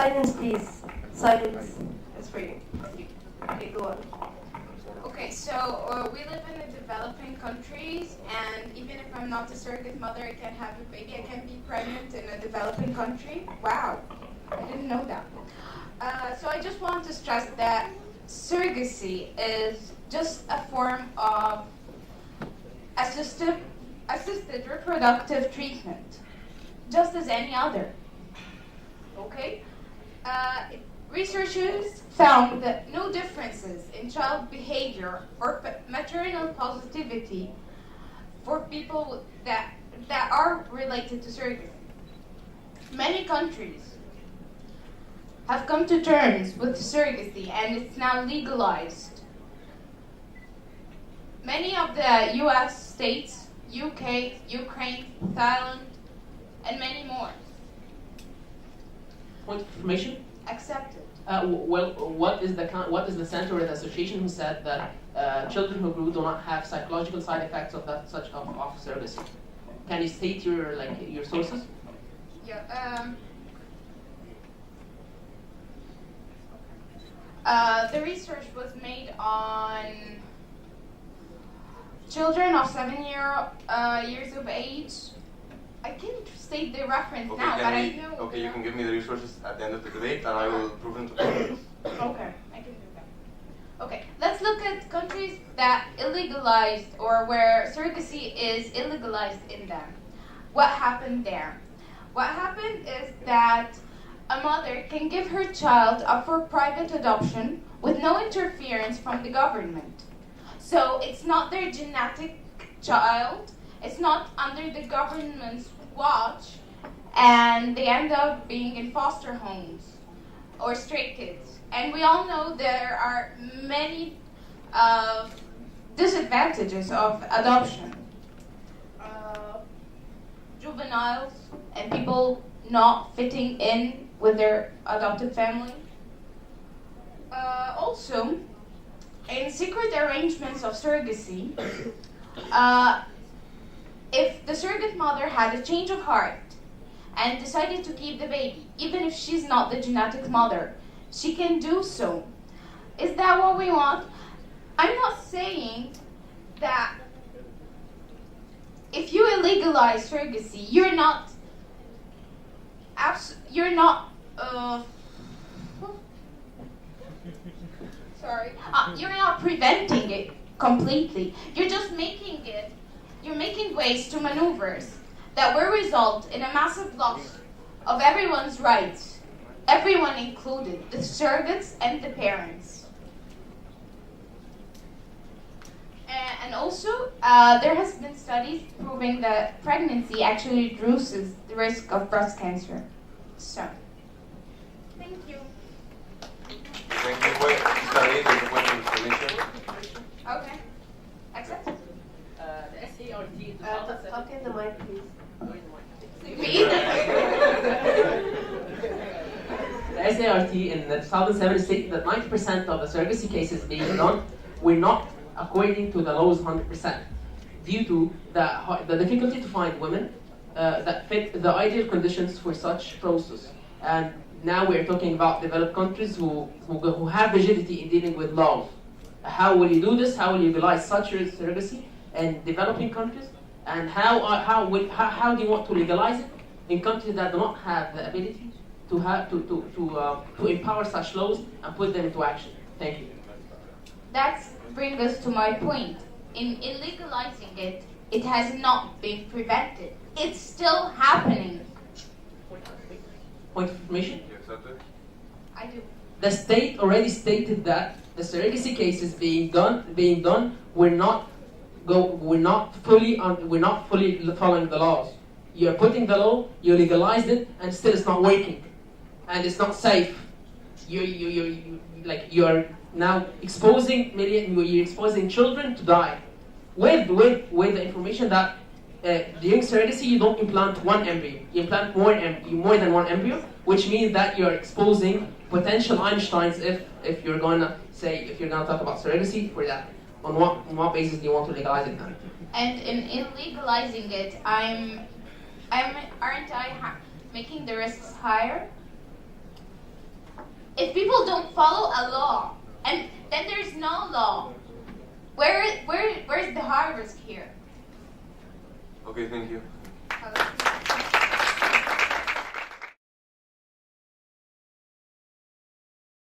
Silence, please. Silence. That's for you. Okay, go on. Okay, so we live in the developing countries, and even if I'm not a surrogate mother, I can have a baby. I can be pregnant in a developing country. Wow, I didn't know that. So I just want to stress that surrogacy is just a form of assisted reproductive treatment, just as any other. Okay? Researchers found that no differences in child behavior or maternal positivity for people that are related to surrogacy. Many countries have come to terms with surrogacy and it's now legalized. Many of the US states, UK, Ukraine, Thailand, and many more Point of information. accepted. Well, what is the center or the association who said that children who grew do not have psychological side effects of surrogacy? Can you state your sources? Yeah. The research was made on children of 7 years of age. I can't state the reference now, but I know. Okay, you can give me the resources at the end of the debate, and I will prove them to be. Okay, I can do that. Okay, let's look at countries that illegalized or where surrogacy is illegalized in them. What happened there? What happened is that a mother can give her child up for private adoption with no interference from the government. So it's not their genetic child, it's not under the government's watch, and they end up being in foster homes or stray kids. And we all know there are many disadvantages of adoption. Juveniles and people not fitting in with their adopted family. Also, in secret arrangements of surrogacy, if the surrogate mother had a change of heart and decided to keep the baby, even if she's not the genetic mother, she can do so. Is that what we want? I'm not saying that if you illegalize surrogacy, you're not preventing it completely. You're making ways to maneuvers that will result in a massive loss of everyone's rights, everyone included, the surrogates and the parents. And also, there has been studies proving that pregnancy actually reduces the risk of breast cancer. So, thank you. Thank you for studying the point of information. Okay. Accept. The SART. Talk in the mic, please. The SART in 2007 stated that 90% of the surrogacy cases being done were not according to the laws 100%, due to the difficulty to find women that fit the ideal conditions for such process. And now we're talking about developed countries who have rigidity in dealing with laws. How will you do this? How will you legalize such surrogacy in developing countries? And how do you want to legalize it in countries that do not have the ability to empower such laws and put them into action? Thank you. That brings us to my point. In illegalizing it, it has not been prevented. It's still happening. Point of information? You accept it? I do. The state already stated that the surrogacy cases being done we're not fully following the laws. You're putting the law, you legalized it, and still it's not working, and it's not safe. You're now exposing children to die with the information that during surrogacy you don't implant one embryo, you implant more than one embryo, which means that you're exposing potential Einsteins if you're gonna talk about surrogacy for that. On what basis do you want to legalize it then? And in illegalizing it, aren't I making the risks higher? If people don't follow a law, and then there's no law, where's the high risk here? Okay, thank you.